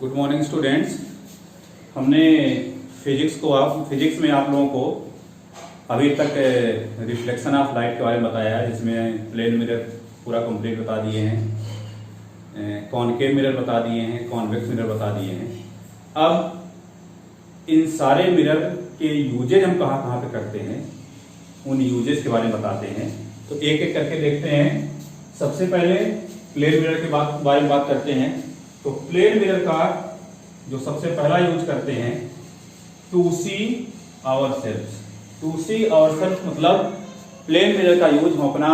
Good morning students. हमने physics में आप लोगों को अभी तक रिफ्लेक्शन ऑफ लाइट के बारे में बताया है, जिसमें प्लेन मिरर पूरा कंप्लीट बता दिए हैं, कॉनकेव मिरर बता दिए हैं, कॉन्वेक्स मिरर बता दिए हैं। अब इन सारे मिरर के यूजेज हम कहाँ कहाँ पे करते हैं, उन यूजेज के बारे में बताते हैं। तो एक एक करके देखते हैं। सबसे पहले प्लेन मिरर के बारे में बात करते हैं। तो प्लेन मिरर का जो सबसे पहला यूज करते हैं, to see ourselves. To see ourselves मतलब प्लेन मिरर का यूज हम अपना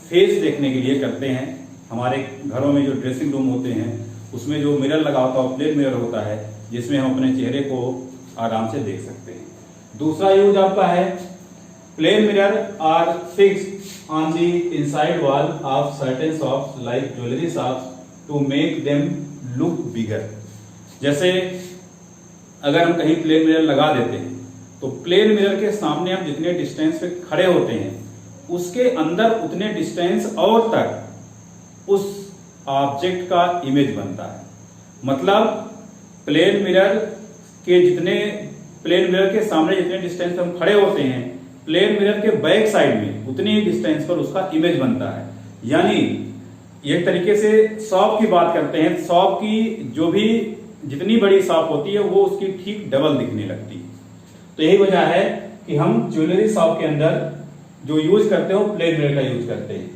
फेस देखने के लिए करते हैं। हमारे घरों में जो ड्रेसिंग रूम होते हैं उसमें जो मिरर लगा होता है प्लेन मिरर होता है, जिसमें हम अपने चेहरे को आराम से देख सकते हैं। दूसरा यूज आपका है, plane mirror are fixed on the inside wall of certain shops like jewellery shops to make them look bigger. जैसे अगर हम कहीं प्लेन मिरर लगा देते हैं तो प्लेन मिरर के सामने हम जितने डिस्टेंस पे खड़े होते हैं उसके अंदर उतने डिस्टेंस और तक उस ऑब्जेक्ट का इमेज बनता है। मतलब प्लेन मिरर के सामने जितने डिस्टेंस पे हम खड़े होते हैं, प्लेन मिरर के बैक साइड में उतनी ही डिस्टेंस पर उसका इमेज बनता है। यानी एक तरीके से शॉप की बात करते हैं, शॉप की जो भी जितनी बड़ी शॉप होती है वो उसकी ठीक डबल दिखने लगती है। तो यही वजह है कि हम ज्वेलरी शॉप के अंदर जो यूज करते हो प्लेन मिरर का यूज करते हैं।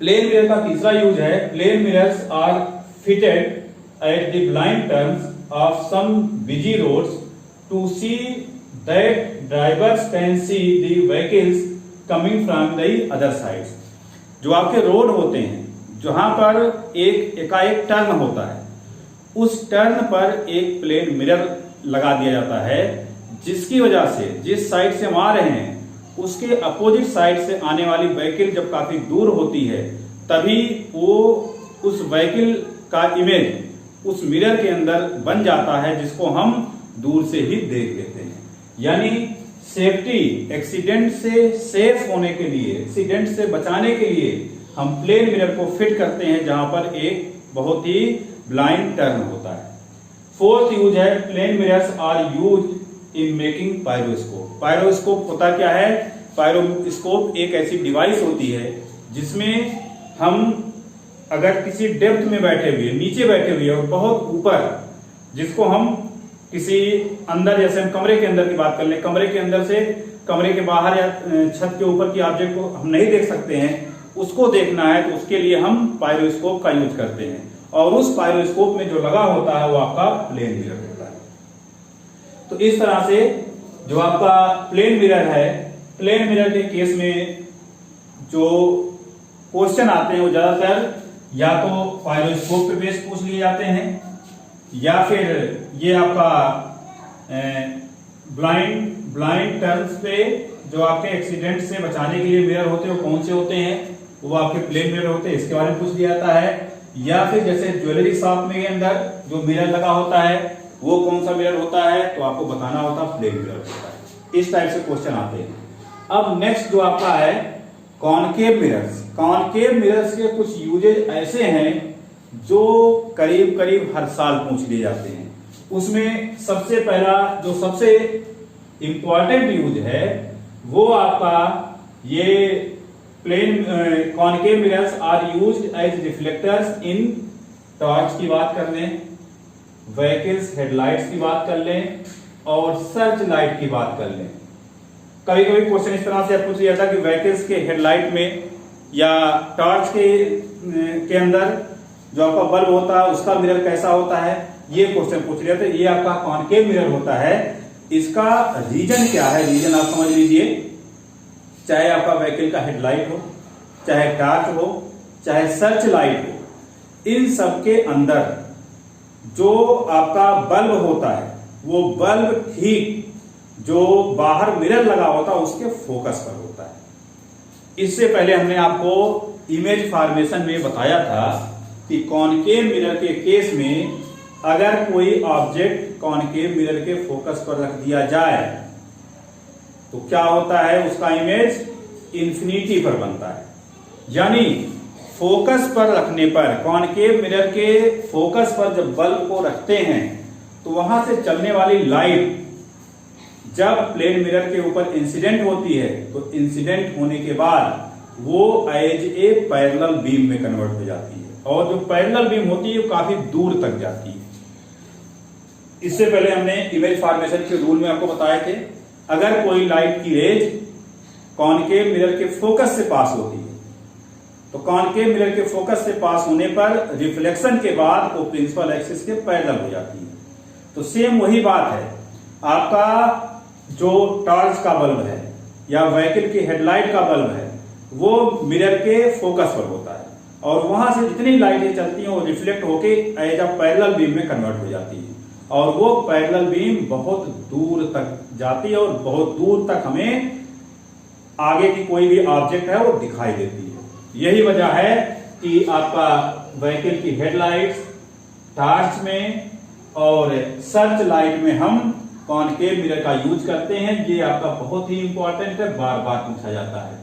प्लेन मिरर का तीसरा यूज है, plane mirrors are fitted at the blind turns of some busy roads to see that drivers can see the vehicles coming from the other sides. जो आपके road होते हैं जहां पर एकाएक टर्न होता है, उस टर्न पर एक प्लेन मिरर लगा दिया जाता है, जिसकी वजह से जिस साइड से हम आ रहे हैं उसके अपोजिट साइड से आने वाली व्हीकल जब काफी दूर होती है तभी वो उस व्हीकल का इमेज उस मिरर के अंदर बन जाता है, जिसको हम दूर से ही देख लेते हैं। यानी सेफ्टी, एक्सीडेंट से सेफ होने के लिए, एक्सीडेंट से बचाने के लिए हम प्लेन मिरर को फिट करते हैं जहां पर एक बहुत ही ब्लाइंड टर्न होता है। फोर्थ यूज है, plane mirrors are use in making periscope. Periscope होता क्या है? पायरोस्कोप एक ऐसी डिवाइस होती है जिसमें हम अगर किसी डेप्थ में बैठे हुए, नीचे बैठे हुए और बहुत ऊपर, जिसको हम किसी अंदर, जैसे हम कमरे के अंदर की बात कर लें, कमरे के अंदर से कमरे के बाहर या छत के ऊपर की ऑब्जेक्ट को हम नहीं देख सकते हैं, उसको देखना है तो उसके लिए हम पायरोस्कोप का यूज करते हैं। और उस पायरोस्कोप में जो लगा होता है वो आपका प्लेन मिरर होता है। तो इस तरह से जो आपका प्लेन मिरर है, प्लेन मिरर के केस में जो क्वेश्चन आते हैं वो ज्यादातर या तो पायरोस्कोप पे बेस पूछ लिए जाते हैं, या फिर ये आपका ब्लाइंड टर्न्स पे जो आपके एक्सीडेंट से बचाने के लिए मिरर होते हैं वो कौन से होते हैं, वो आपके प्लेन मिरर होते हैं, इसके बारे में पूछ लिया जाता है। या फिर जैसे ज्वेलरी शॉप में अंदर जो मिरर लगा होता है वो कौन सा मिरर होता है, तो आपको बताना होता है प्लेन मिरर होता है। इस टाइप से क्वेश्चन आते हैं। अब नेक्स्ट जो आपका है कॉनकेव मिरर्स। कॉनकेव मिरर्स के कुछ यूजेज ऐसे हैं जो करीब करीब हर साल पूछ लिए जाते हैं। उसमें सबसे पहला जो सबसे इंपॉर्टेंट यूज है वो आपका ये plane concave mirrors are used as reflectors in torch की बात कर लें, व्हीकल्स हेडलाइट्स की बात कर लें, और सर्च लाइट की बात कर लें। कभी कभी क्वेश्चन इस तरह से पूछ लिया था कि व्हीकल्स के हेडलाइट में या टॉर्च के अंदर जो आपका बल्ब होता है उसका मिरर कैसा होता है, ये क्वेश्चन पूछ लिया था। ये आपका कॉनकेव मिरर होता है। इसका रीजन क्या है, रीजन आप समझ लीजिए। चाहे आपका व्हीकल का हेडलाइट हो, चाहे टॉर्च हो, चाहे सर्च लाइट हो, इन सब के अंदर जो आपका बल्ब होता है वो बल्ब ठीक जो बाहर मिरर लगा होता है उसके फोकस पर होता है। इससे पहले हमने आपको इमेज फॉर्मेशन में बताया था कि कॉनकेव मिरर के केस में अगर कोई ऑब्जेक्ट कॉनकेव मिरर के फोकस पर रख दिया जाए तो क्या होता है, उसका इमेज इंफिनिटी पर बनता है। यानी फोकस पर रखने पर, कॉनकेव मिरर के फोकस पर जब बल्ब को रखते हैं तो वहां से चलने वाली लाइट जब प्लेन मिरर के ऊपर इंसिडेंट होती है तो इंसिडेंट होने के बाद वो एज ए पैरेलल बीम में कन्वर्ट हो जाती है, और जो पैरेलल बीम होती है वो काफी दूर तक जाती है। इससे पहले हमने इमेज फॉर्मेशन के रूल में आपको बताए थे, अगर कोई लाइट की रेज कॉनकेव मिरर के फोकस से पास होती है तो कॉनकेव मिरर के फोकस से पास होने पर रिफ्लेक्शन के बाद वो प्रिंसिपल एक्सिस के पैरेलल हो जाती है। तो सेम वही बात है, आपका जो टॉर्च का बल्ब है या व्हीकल की हेडलाइट का बल्ब है वो मिरर के फोकस पर होता है, और वहां से जितनी लाइटें चलती हैं वो रिफ्लेक्ट होके एज अ पैरेलल बीम में कन्वर्ट हो जाती है, और वो पैरेलल बीम बहुत दूर तक जाती है और बहुत दूर तक हमें आगे की कोई भी ऑब्जेक्ट है वो दिखाई देती है। यही वजह है कि आपका व्हीकल की हेडलाइट्स, टॉर्च में और सर्च लाइट में हम कॉनकेव मिरर का यूज करते हैं। ये आपका बहुत ही इंपॉर्टेंट है, बार बार पूछा जाता है।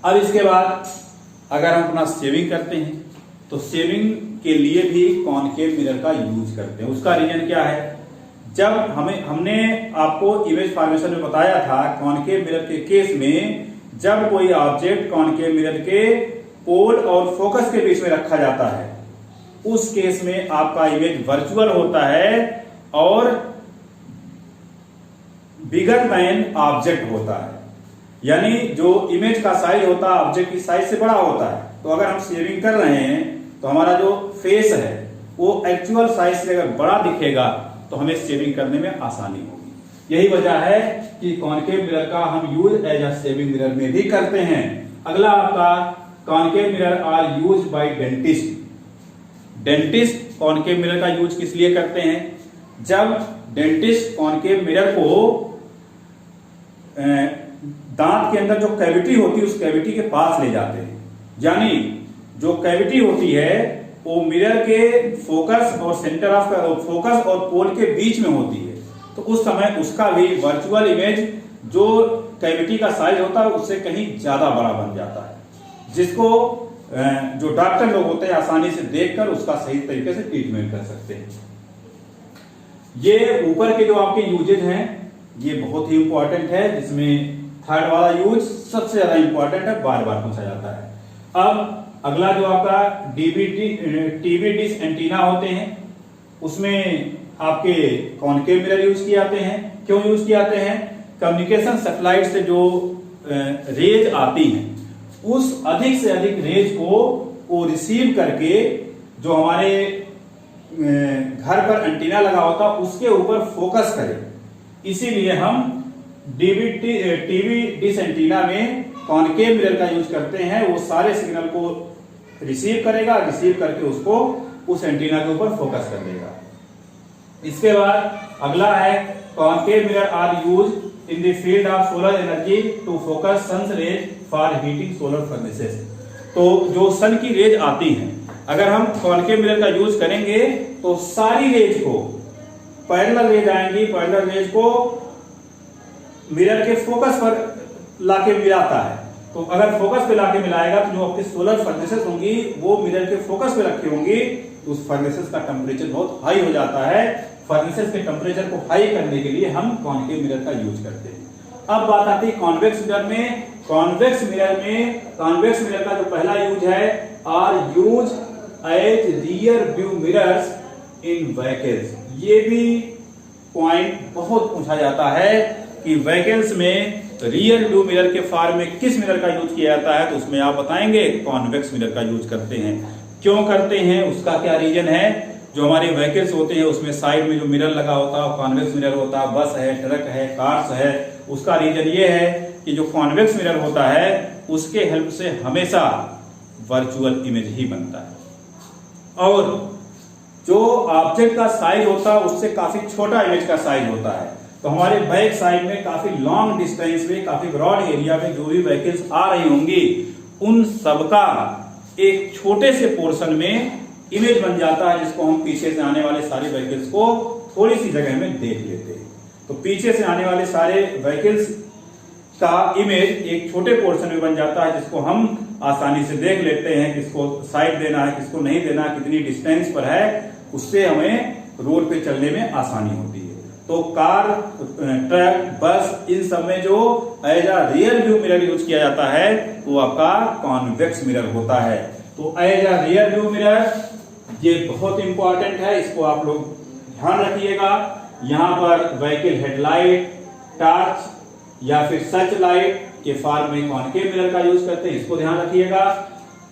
अब इसके बाद अगर हम अपना सेविंग करते हैं तो सेविंग के लिए भी कॉनकेव मिरर का यूज करते हैं। उसका रीजन क्या है, जब हमने आपको इमेज फॉर्मेशन में बताया था कॉनकेव मिरर के केस में जब कोई ऑब्जेक्ट कॉनकेव मिरर के पोल और फोकस के बीच में रखा जाता है उस केस में आपका इमेज वर्चुअल होता है और बिगर देन ऑब्जेक्ट होता है, यानी जो इमेज का साइज होता है ऑब्जेक्ट की साइज से बड़ा होता है। तो अगर हम शेविंग कर रहे हैं तो हमारा जो फेस है वो एक्चुअल साइज से अगर बड़ा दिखेगा तो हमें शेविंग करने में आसानी होगी। यही वजह है कि कॉनकेव मिरर का हम use as a shaving mirror में भी करते हैं। अगला आपका concave mirror are use by dentist. Dentist concave mirror का यूज किस लिए करते हैं, जब डेंटिस्ट कॉनकेव मिरर को दांत के अंदर जो कैविटी होती है उस कैविटी के पास ले जाते हैं, यानी जो कैविटी होती है वो मिरर के फोकस और सेंटर ऑफ फोकस और पोल के बीच में होती है। तो उस समय उसका भी वर्चुअल इमेज जो कैविटी का साइज होता है उससे कहीं ज्यादा बड़ा बन जाता है, जिसको जो डॉक्टर लोग होते हैं आसानी से देखकर उसका सही तरीके से ट्रीटमेंट कर सकते हैं। ये ऊपर के जो आपके यूजेज हैं ये बहुत ही इंपॉर्टेंट है, जिसमें थर्ड वाला यूज सबसे ज्यादा इंपॉर्टेंट है, बार बार पूछा जाता है। अब अगला जो आपका टीवी डिश एंटीना होते हैं उसमें आपके कॉनकेव मिरर यूज किए जाते हैं। क्यों यूज किए जाते हैं, कम्युनिकेशन सैटेलाइट से जो रेज आती हैं उस अधिक से अधिक रेज को वो रिसीव करके जो हमारे घर पर एंटीना लगा होता उसके ऊपर फोकस करे। इसीलिए हम टीवी डिश एंटीना में कॉनकेव मिरर का यूज करते हैं। वो सारे सिग्नल को रिसीव करेगा, रिसीव करके उसको उस एंटीना के ऊपर फोकस कर देगा। इसके बाद अगला है concave mirror are use in the field of solar energy to focus sun's rays for heating solar furnaces. तो जो सन की रेज आती हैं अगर हम कॉनकेव मिरर का यूज करेंगे तो सारी रेज को पैरेलल रेज आएंगी, पैरेलल रेज को मिरर के फोकस पर लाके मिलाता है। तो अगर फोकस पे लाके मिलाएगा तो जो आपके सोलर फर्नेसेस होंगी वो मिरर के फोकस पे रखी होंगी, तो उस फर्नेसेस का टेम्परेचर बहुत हाई हो जाता है। फर्नेसेस के टेम्परेचर को हाई करने के लिए हम कॉनकेव मिरर का यूज करते हैं। अब बात आती है कॉन्वेक्स मिरर में। कॉन्वेक्स मिरर का जो पहला यूज है are use as rear view mirrors in vehicles. ये भी पॉइंट बहुत पूछा जाता है कि व्हीकल्स में रियर व्यू मिरर के फॉर्म में किस मिरर का यूज किया जाता है, तो उसमें आप बताएंगे कॉन्वेक्स मिरर का यूज करते हैं। क्यों करते हैं, उसका क्या रीजन है। जो हमारे व्हीकल्स होते हैं उसमें साइड में जो मिरर लगा होता है कॉन्वेक्स मिरर होता है, बस है, ट्रक है, कार्स है। उसका रीजन ये है कि जो कॉन्वेक्स मिरर होता है उसके हेल्प से हमेशा वर्चुअल इमेज ही बनता है, और जो ऑब्जेक्ट का साइज होता है उससे काफी छोटा इमेज का साइज होता है। तो हमारे बैक साइड में काफी लॉन्ग डिस्टेंस में, काफी ब्रॉड एरिया में जो भी व्हीकल्स आ रही होंगी उन सबका एक छोटे से पोर्शन में इमेज बन जाता है, जिसको हम पीछे से आने वाले सारे व्हीकल्स को थोड़ी सी जगह में देख लेते हैं। तो पीछे से आने वाले सारे व्हीकल्स का इमेज एक छोटे पोर्शन में बन जाता है, जिसको हम आसानी से देख लेते हैं किसको साइड देना है, किसको नहीं देना, कितनी डिस्टेंस पर है, उससे हमें रोड पे चलने में आसानी होती है। तो कार, ट्रक, बस, इन सब में जो as a rear view mirror use किया जाता है वो आपका कॉन्वेक्स मिरर होता है। तो as a rear view mirror ये बहुत इंपॉर्टेंट है, इसको आप लोग ध्यान रखिएगा। यहां पर व्हीकल हेडलाइट, टॉर्च या फिर सर्च लाइट के फॉर्म में कॉनकेव मिरर का यूज करते हैं, इसको ध्यान रखिएगा।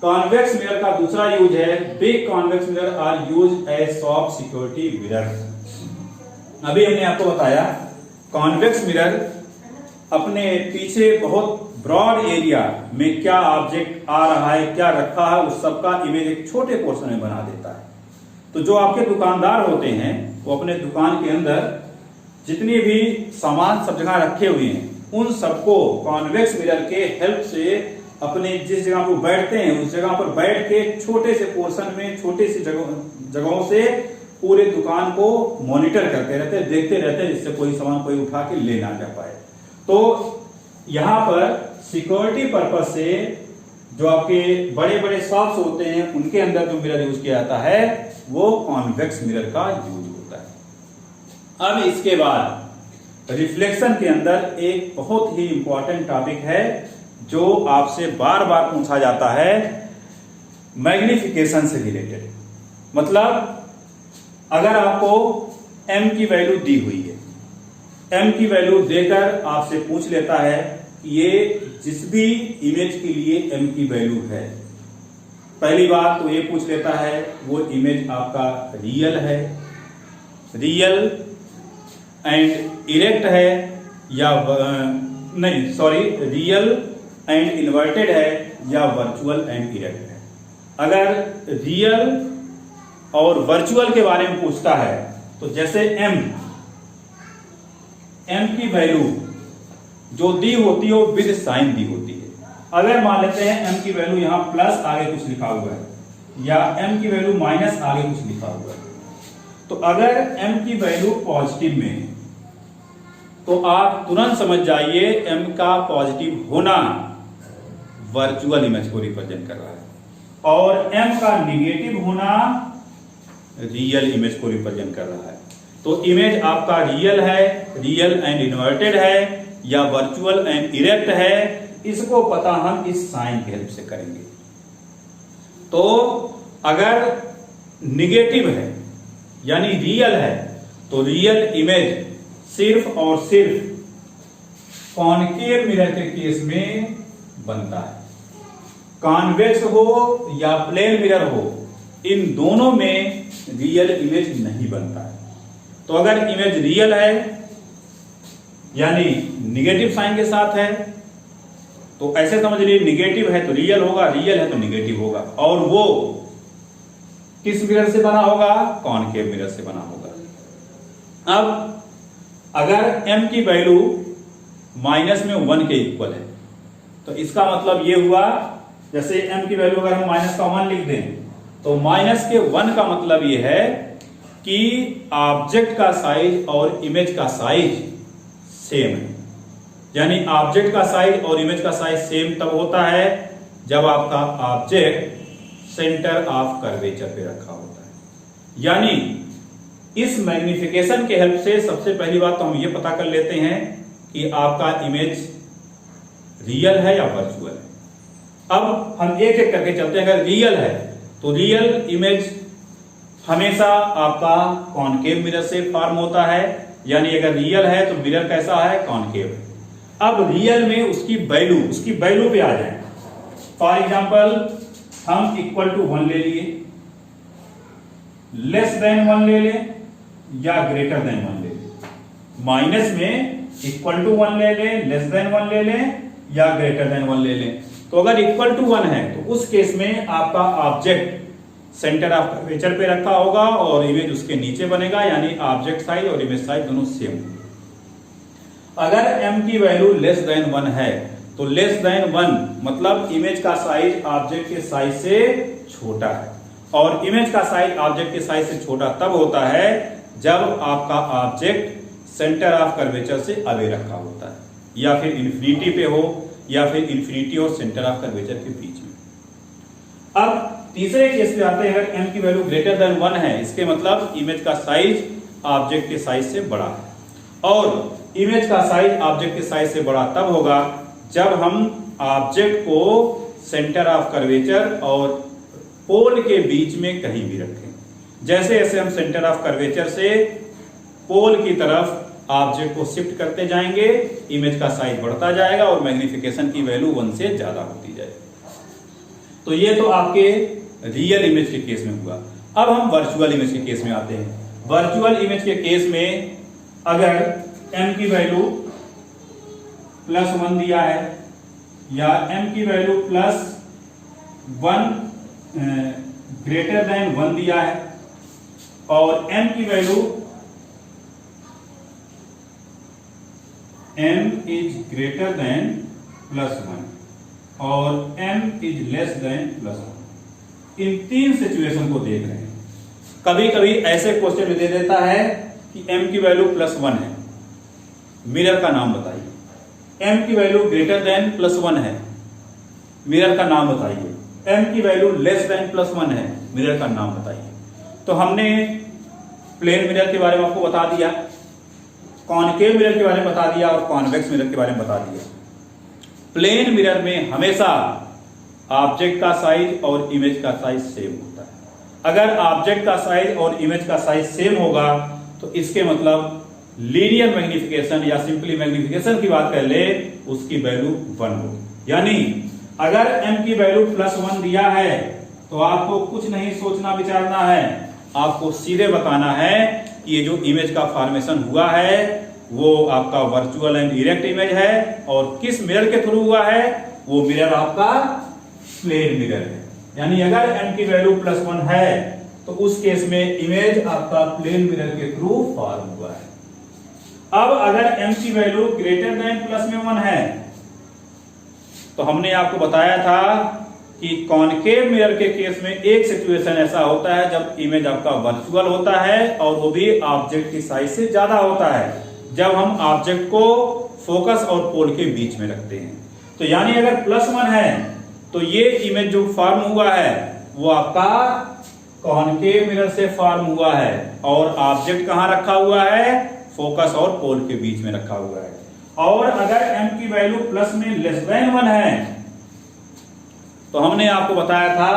कॉन्वेक्स मिरर का दूसरा यूज है, big convex mirror are use as soft security mirror. अभी हमने आपको बताया कॉन्वेक्स मिरर अपने पीछे बहुत ब्रॉड एरिया में क्या ऑब्जेक्ट आ रहा है, क्या रखा है, उस सब का इमेज एक छोटे पोर्शन में बना देता है। तो जो आपके दुकानदार होते हैं वो अपने दुकान के अंदर जितनी भी सामान सब जगह रखे हुए हैं उन सबको कॉन्वेक्स मिरर के हेल्प से अपने जिस जगह पर बैठते हैं उस जगह पर बैठ के छोटे से पोर्शन में, छोटे सी जगहों से पूरे दुकान को मॉनिटर करते रहते हैं, देखते रहते हैं, जिससे कोई सामान कोई उठा के ले ना जा पाए। तो यहां पर सिक्योरिटी पर्पज से जो आपके बड़े बड़े शॉप्स होते हैं उनके अंदर जो मिरर यूज किया जाता है वो कॉन्वेक्स मिरर का यूज होता है। अब इसके बाद रिफ्लेक्शन के अंदर एक बहुत ही इंपॉर्टेंट टॉपिक है जो आपसे बार बार पूछा जाता है, मैग्निफिकेशन से रिलेटेड। मतलब अगर आपको m की वैल्यू दी हुई है, m की वैल्यू देकर आपसे पूछ लेता है कि ये जिस भी इमेज के लिए m की वैल्यू है, पहली बात तो ये पूछ लेता है वो इमेज आपका रियल है, रियल एंड इरेक्ट है या रियल एंड इन्वर्टेड है या वर्चुअल एंड इरेक्ट है। अगर रियल और वर्चुअल के बारे में पूछता है तो जैसे m की वैल्यू जो दी होती है वो विद साइन दी होती है। अगर मान लेते हैं m की वैल्यू यहां प्लस आगे कुछ लिखा हुआ है या m की वैल्यू माइनस आगे कुछ लिखा हुआ है, तो अगर m की वैल्यू पॉजिटिव में है तो आप तुरंत समझ जाइए m का पॉजिटिव होना वर्चुअल इमेज को रिप्रेजेंट कर रहा है और m का निगेटिव होना रियल इमेज को रिप्रेजेंट कर रहा है। तो इमेज आपका रियल है, रियल एंड इन्वर्टेड है या वर्चुअल एंड इरेक्ट है, इसको पता हम इस साइन की हेल्प से करेंगे। तो अगर निगेटिव है यानी रियल है तो रियल इमेज सिर्फ और सिर्फ कॉनकेव मिरर के केस में बनता है। कॉन्वेक्स हो या प्लेन मिरर हो, इन दोनों में रियल इमेज नहीं बनता है। तो अगर इमेज रियल है यानी निगेटिव साइन के साथ है तो ऐसे समझ लीजिए निगेटिव है तो रियल होगा, रियल है तो निगेटिव होगा, और वो किस मिरर से बना होगा? कॉनकेव मिरर से बना होगा। अब अगर m की वैल्यू माइनस में 1 के इक्वल है तो इसका मतलब ये हुआ, जैसे m की वैल्यू अगर हम माइनस का 1 लिख दें तो माइनस के 1 का मतलब ये है कि ऑब्जेक्ट का साइज और इमेज का साइज सेम है। यानी ऑब्जेक्ट का साइज और इमेज का साइज सेम तब होता है जब आपका ऑब्जेक्ट सेंटर ऑफ कर्वेचर पे रखा होता है। यानी इस मैग्निफिकेशन के हेल्प से सबसे पहली बात तो हम ये पता कर लेते हैं कि आपका इमेज रियल है या वर्चुअल है। अब हम एक एक करके चलते हैं। अगर रियल है तो रियल इमेज हमेशा आपका कॉनकेव मिरर से फॉर्म होता है, यानी अगर रियल है तो मिरर कैसा है? कॉनकेव है। अब रियल में उसकी वैल्यू पे आ जाए। फॉर एग्जांपल हम इक्वल टू 1 ले लिए, लेस देन 1 ले लें या ग्रेटर देन 1 ले लें। माइनस में इक्वल टू 1 ले लें, लेस देन 1 ले लें या ग्रेटर देन 1 ले लें। तो अगर इक्वल टू 1 है तो उस केस में आपका ऑब्जेक्ट सेंटर ऑफ कर्वेचर पे रखा होगा और इमेज उसके नीचे बनेगा, यानी ऑब्जेक्ट साइज और इमेज साइज दोनों सेम। अगर m की वैल्यू लेस देन 1 है तो लेस देन 1 मतलब इमेज का साइज ऑब्जेक्ट के साइज से छोटा है, और इमेज का साइज ऑब्जेक्ट के साइज से छोटा तब होता है जब आपका ऑब्जेक्ट सेंटर ऑफ कर्वेचर से अवे रखा होता है, या फिर इन्फिनिटी पे हो या फिर इन्फिनिटी और सेंटर ऑफ कर्वेचर के बीच में। अब तीसरे केस में आते हैं, अगर m की वैल्यू ग्रेटर देन 1 है, इसके मतलब इमेज का साइज ऑब्जेक्ट के साइज से बड़ा है। और इमेज का साइज ऑब्जेक्ट के साइज से बड़ा तब होगा जब हम ऑब्जेक्ट को सेंटर ऑफ कर्वेचर और पोल के बीच में कहीं भी रखें। जैसे जैसे हम सेंटर ऑफ कर्वेचर से पोल की तरफ ऑब्जेक्ट को शिफ्ट करते जाएंगे, इमेज का साइज बढ़ता जाएगा और मैग्निफिकेशन की वैल्यू 1 से ज्यादा होती जाएगी। तो ये तो आपके रियल इमेज के केस में हुआ। अब हम वर्चुअल इमेज के केस में आते हैं। वर्चुअल इमेज के केस में अगर m की वैल्यू +1 दिया है या m की वैल्यू +1 ग्रेटर देन 1 दिया है और m की value m is greater than +1 और m इज लेस देन +1, इन तीन सिचुएशन को देख रहे हैं। कभी कभी ऐसे क्वेश्चन दे देता है कि m की वैल्यू +1 है, मिरर का नाम बताइए। m की वैल्यू ग्रेटर देन +1 है, मिरर का नाम बताइए। m की वैल्यू लेस देन +1 है, मिरर का नाम बताइए। तो हमने प्लेन मिरर के बारे में आपको बता दिया, कॉनकेव मिरर के बारे में बता दिया और कॉन्वेक्स मिरर के बारे में बता दिया। प्लेन मिरर में हमेशा ऑब्जेक्ट का साइज और इमेज का साइज सेम होता है। अगर ऑब्जेक्ट का साइज और इमेज का साइज सेम होगा तो इसके मतलब लीनियर मैग्निफिकेशन या सिंपली मैग्निफिकेशन की बात कर ले, उसकी वैल्यू 1 होगी। यानी अगर m की वैल्यू +1 दिया है तो आपको कुछ नहीं सोचना विचारना है, आपको सीधे बताना है कि ये जो इमेज का फॉर्मेशन हुआ है वो आपका वर्चुअल एंड डायरेक्ट इमेज है और किस मिरर के थ्रू हुआ है, वो मिरर आपका प्लेन मिरर है। यानी अगर m की वैल्यू +1 है तो उस केस में इमेज आपका प्लेन मिरर के थ्रू फॉर्म हुआ है। अब अगर m की वैल्यू ग्रेटर देन +1 है तो हमने आपको बताया था कि कॉनकेव मिरर के केस में एक सिचुएशन ऐसा होता है जब इमेज आपका वर्चुअल होता है और वो भी ऑब्जेक्ट की साइज से ज्यादा होता है, जब हम ऑब्जेक्ट को फोकस और पोल के बीच में रखते हैं। तो यानी अगर +1 है तो ये इमेज जो फॉर्म हुआ है वो आपका कॉनकेव मिरर से फॉर्म हुआ है और ऑब्जेक्ट कहां रखा हुआ है, फोकस और पोल के बीच में रखा हुआ है। और अगर m की वैल्यू प्लस में लेस देन 1 है तो हमने आपको बताया था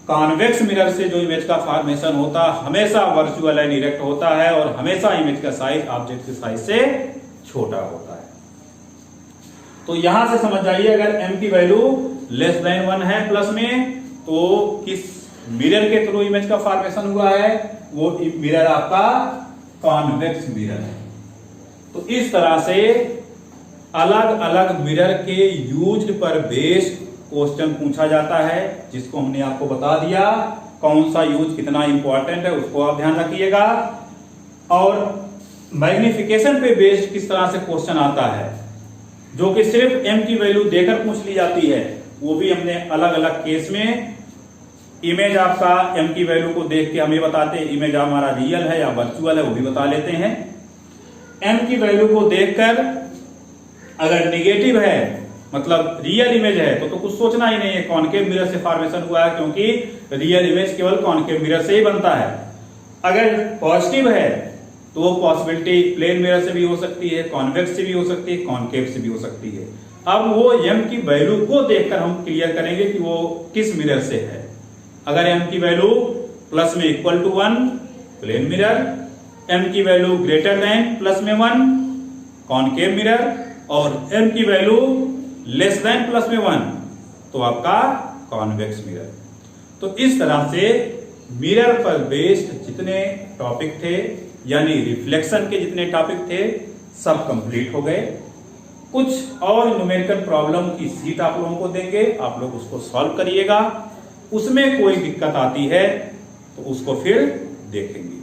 कॉन्वेक्स मिरर से जो इमेज का फॉर्मेशन होता हमेशा वर्चुअल एंड डायरेक्ट होता है और हमेशा इमेज का साइज ऑब्जेक्ट के साइज से छोटा होता है। तो यहां से समझ जाइए, अगर m की वैल्यू लेस देन 1 है प्लस में तो किस मिरर के थ्रू इमेज का फॉर्मेशन हुआ है, वो मिरर आपका कॉन्वेक्स मिरर है। तो इस तरह से अलग अलग मिरर के यूज पर बेस्ड क्वेश्चन पूछा जाता है, जिसको हमने आपको बता दिया कौन सा यूज कितना इंपॉर्टेंट है, उसको आप ध्यान रखिएगा। और मैग्निफिकेशन पे बेस्ड किस तरह से क्वेश्चन आता है जो कि सिर्फ m की वैल्यू देकर पूछ ली जाती है, वो भी हमने अलग अलग केस में इमेज आपका m की वैल्यू को देख के हमें बताते हैं इमेज हमारा रियल है या वर्चुअल है, वो भी बता लेते हैं। m की वैल्यू को देखकर अगर निगेटिव है मतलब रियल इमेज है तो कुछ सोचना ही नहीं है, कॉनकेव मिरर से फॉर्मेशन हुआ है क्योंकि रियल इमेज केवल कॉनकेव मिरर से ही बनता है। अगर पॉजिटिव है तो वो पॉसिबिलिटी प्लेन मिरर से भी हो सकती है, कॉन्वेक्स से भी हो सकती है, कॉनकेव से भी हो सकती है। अब वो m की वैल्यू को देखकर हम क्लियर करेंगे कि वो किस मिरर से है। अगर m की वैल्यू प्लस में equal to 1 plane mirror, m की वैल्यू ग्रेटर देन प्लस में 1 कॉनकेव मिरर और m की वैल्यू लेस देन प्लस में 1 तो आपका कॉन्वेक्स मिरर। तो इस तरह से मिरर पर बेस्ड जितने टॉपिक थे यानी रिफ्लेक्शन के जितने टॉपिक थे सब कंप्लीट हो गए। कुछ और न्यूमेरिकल प्रॉब्लम की सीट आप लोगों को देंगे, आप लोग उसको सॉल्व करिएगा। उसमें कोई दिक्कत आती है तो उसको फिर देखेंगे।